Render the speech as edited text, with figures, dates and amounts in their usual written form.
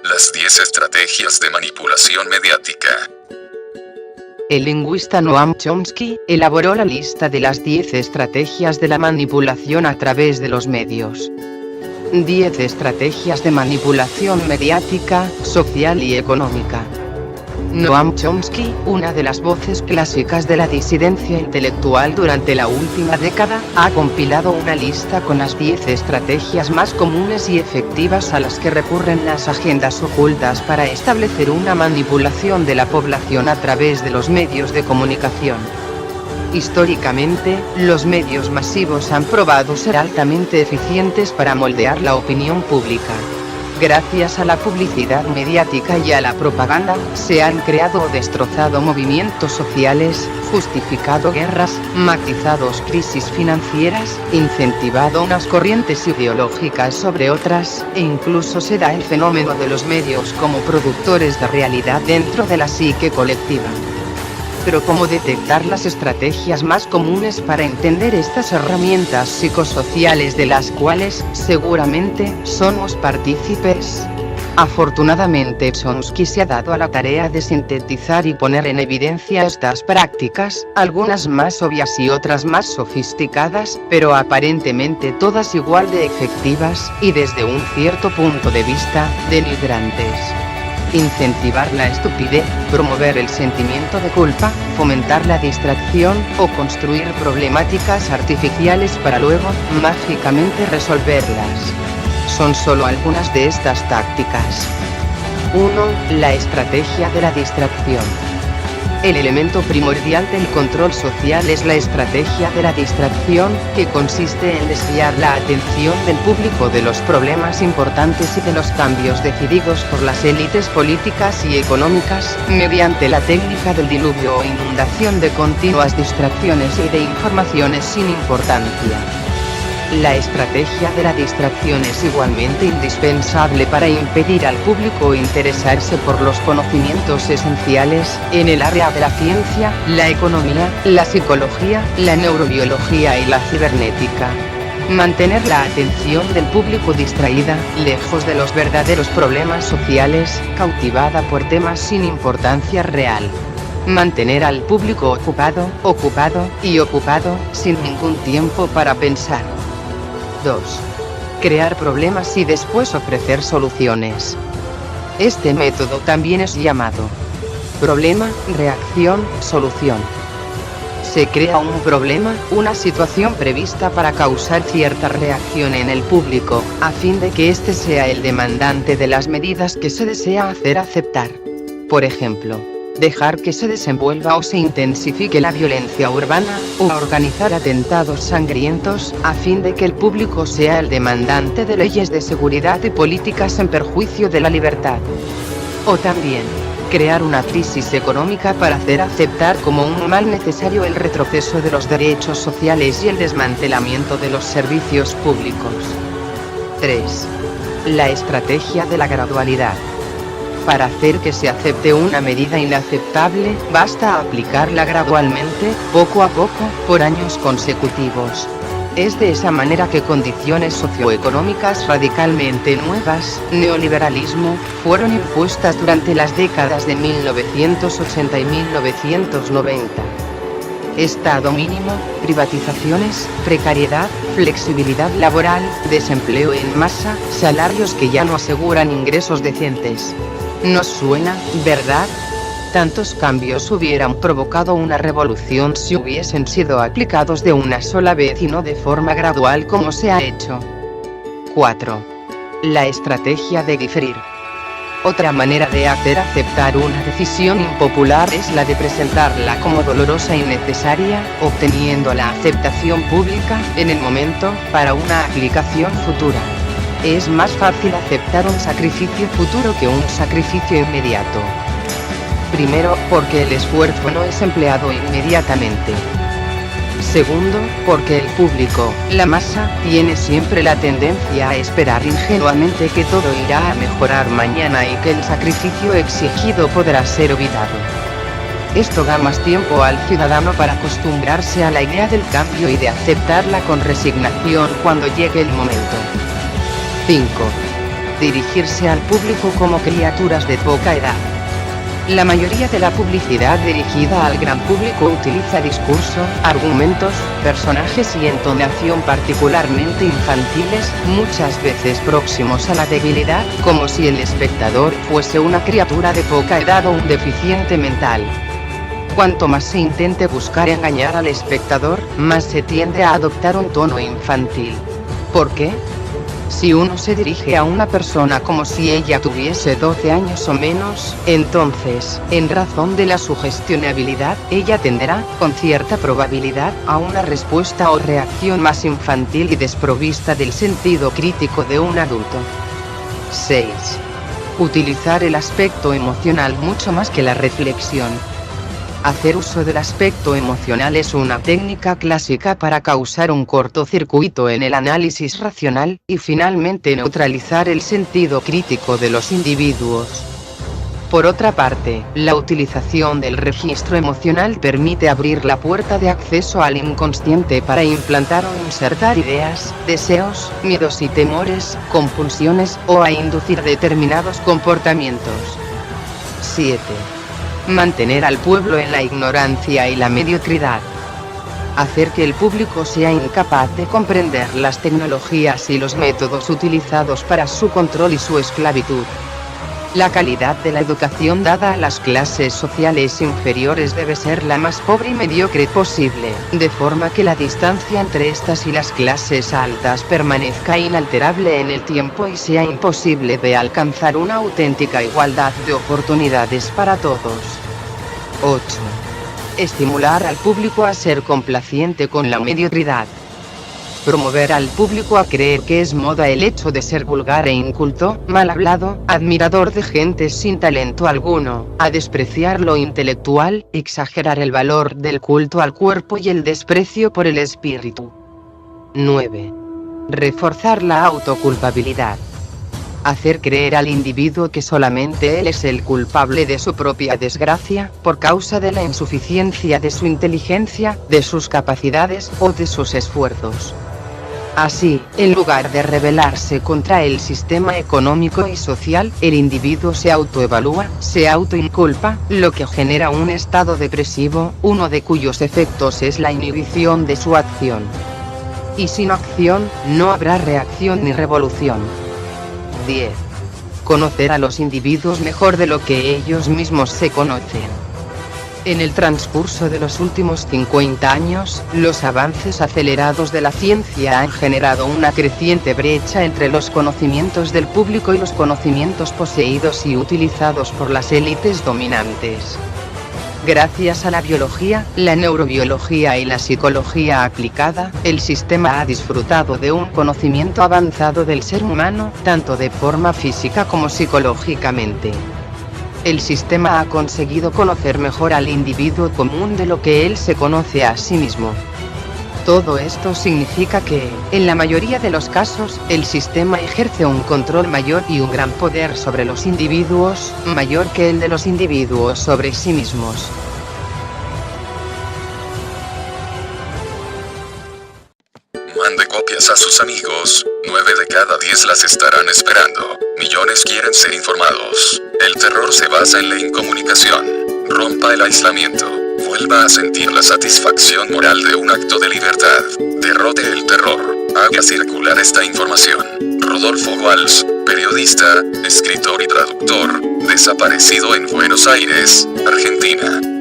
Las 10 estrategias de manipulación mediática. El lingüista Noam Chomsky elaboró la lista de las 10 estrategias de la manipulación a través de los medios. 10 estrategias de manipulación mediática, social y económica. Noam Chomsky, una de las voces clásicas de la disidencia intelectual durante la última década, ha compilado una lista con las 10 estrategias más comunes y efectivas a las que recurren las agendas ocultas para establecer una manipulación de la población a través de los medios de comunicación. Históricamente, los medios masivos han probado ser altamente eficientes para moldear la opinión pública. Gracias a la publicidad mediática y a la propaganda, se han creado o destrozado movimientos sociales, justificado guerras, matizado crisis financieras, incentivado unas corrientes ideológicas sobre otras, e incluso se da el fenómeno de los medios como productores de realidad dentro de la psique colectiva. Pero ¿cómo detectar las estrategias más comunes para entender estas herramientas psicosociales de las cuales, seguramente, somos partícipes? Afortunadamente Chomsky se ha dado a la tarea de sintetizar y poner en evidencia estas prácticas, algunas más obvias y otras más sofisticadas, pero aparentemente todas igual de efectivas, y desde un cierto punto de vista, denigrantes. Incentivar la estupidez, promover el sentimiento de culpa, fomentar la distracción, o construir problemáticas artificiales para luego, mágicamente resolverlas. Son solo algunas de estas tácticas. 1. La estrategia de la distracción. El elemento primordial del control social es la estrategia de la distracción, que consiste en desviar la atención del público de los problemas importantes y de los cambios decididos por las élites políticas y económicas, mediante la técnica del diluvio o inundación de continuas distracciones y de informaciones sin importancia. La estrategia de la distracción es igualmente indispensable para impedir al público interesarse por los conocimientos esenciales, en el área de la ciencia, la economía, la psicología, la neurobiología y la cibernética. Mantener la atención del público distraída, lejos de los verdaderos problemas sociales, cautivada por temas sin importancia real. Mantener al público ocupado, sin ningún tiempo para pensar. 2. Crear problemas y después ofrecer soluciones. Este método también es llamado problema, reacción, solución. Se crea un problema, una situación prevista para causar cierta reacción en el público, a fin de que éste sea el demandante de las medidas que se desea hacer aceptar. Por ejemplo, dejar que se desenvuelva o se intensifique la violencia urbana, o organizar atentados sangrientos, a fin de que el público sea el demandante de leyes de seguridad y políticas en perjuicio de la libertad. O también, crear una crisis económica para hacer aceptar como un mal necesario el retroceso de los derechos sociales y el desmantelamiento de los servicios públicos. 3. La estrategia de la gradualidad. Para hacer que se acepte una medida inaceptable, basta aplicarla gradualmente, poco a poco, por años consecutivos. Es de esa manera que condiciones socioeconómicas radicalmente nuevas, neoliberalismo, fueron impuestas durante las décadas de 1980 y 1990. Estado mínimo, privatizaciones, precariedad, flexibilidad laboral, desempleo en masa, salarios que ya no aseguran ingresos decentes. ¿Nos suena, verdad? Tantos cambios hubieran provocado una revolución si hubiesen sido aplicados de una sola vez y no de forma gradual como se ha hecho. 4. La estrategia de diferir. Otra manera de hacer aceptar una decisión impopular es la de presentarla como dolorosa y necesaria, obteniendo la aceptación pública, en el momento, para una aplicación futura. Es más fácil aceptar un sacrificio futuro que un sacrificio inmediato. Primero, porque el esfuerzo no es empleado inmediatamente. Segundo, porque el público, la masa, tiene siempre la tendencia a esperar ingenuamente que todo irá a mejorar mañana y que el sacrificio exigido podrá ser olvidado. Esto da más tiempo al ciudadano para acostumbrarse a la idea del cambio y de aceptarla con resignación cuando llegue el momento. 5. dirigirse al público como criaturas de poca edad. La mayoría de la publicidad dirigida al gran público utiliza discurso, argumentos, personajes y entonación particularmente infantiles, muchas veces próximos a la debilidad, como si el espectador fuese una criatura de poca edad o un deficiente mental. Cuanto más se intente buscar engañar al espectador, más se tiende a adoptar un tono infantil. ¿Por qué? Si uno se dirige a una persona como si ella tuviese 12 años o menos, entonces, en razón de la sugestionabilidad, ella tenderá, con cierta probabilidad, a una respuesta o reacción más infantil y desprovista del sentido crítico de un adulto. 6. Utilizar el aspecto emocional mucho más que la reflexión. Hacer uso del aspecto emocional es una técnica clásica para causar un cortocircuito en el análisis racional, y finalmente neutralizar el sentido crítico de los individuos. Por otra parte, la utilización del registro emocional permite abrir la puerta de acceso al inconsciente para implantar o insertar ideas, deseos, miedos y temores, compulsiones, o a inducir determinados comportamientos. 7. Mantener al pueblo en la ignorancia y la mediocridad. Hacer que el público sea incapaz de comprender las tecnologías y los métodos utilizados para su control y su esclavitud. La calidad de la educación dada a las clases sociales inferiores debe ser la más pobre y mediocre posible, de forma que la distancia entre estas y las clases altas permanezca inalterable en el tiempo y sea imposible de alcanzar una auténtica igualdad de oportunidades para todos. 8. Estimular al público a ser complaciente con la mediocridad. Promover al público a creer que es moda el hecho de ser vulgar e inculto, mal hablado, admirador de gente sin talento alguno, a despreciar lo intelectual, exagerar el valor del culto al cuerpo y el desprecio por el espíritu. 9. Reforzar la autoculpabilidad. Hacer creer al individuo que solamente él es el culpable de su propia desgracia, por causa de la insuficiencia de su inteligencia, de sus capacidades o de sus esfuerzos. Así, en lugar de rebelarse contra el sistema económico y social, el individuo se autoevalúa, se autoinculpa, lo que genera un estado depresivo, uno de cuyos efectos es la inhibición de su acción. Y sin acción, no habrá reacción ni revolución. 10. Conocer a los individuos mejor de lo que ellos mismos se conocen. En el transcurso de los últimos 50 años, los avances acelerados de la ciencia han generado una creciente brecha entre los conocimientos del público y los conocimientos poseídos y utilizados por las élites dominantes. Gracias a la biología, la neurobiología y la psicología aplicada, el sistema ha disfrutado de un conocimiento avanzado del ser humano, tanto de forma física como psicológicamente. El sistema ha conseguido conocer mejor al individuo común de lo que él se conoce a sí mismo. Todo esto significa que, en la mayoría de los casos, el sistema ejerce un control mayor y un gran poder sobre los individuos, mayor que el de los individuos sobre sí mismos. Mande copias a sus amigos, 9 de cada 10 las estarán esperando. Millones quieren ser informados. El terror se basa en la incomunicación. Rompa el aislamiento. Vuelva a sentir la satisfacción moral de un acto de libertad. Derrote el terror. Haga circular esta información. Rodolfo Walsh, periodista, escritor y traductor, desaparecido en Buenos Aires, Argentina.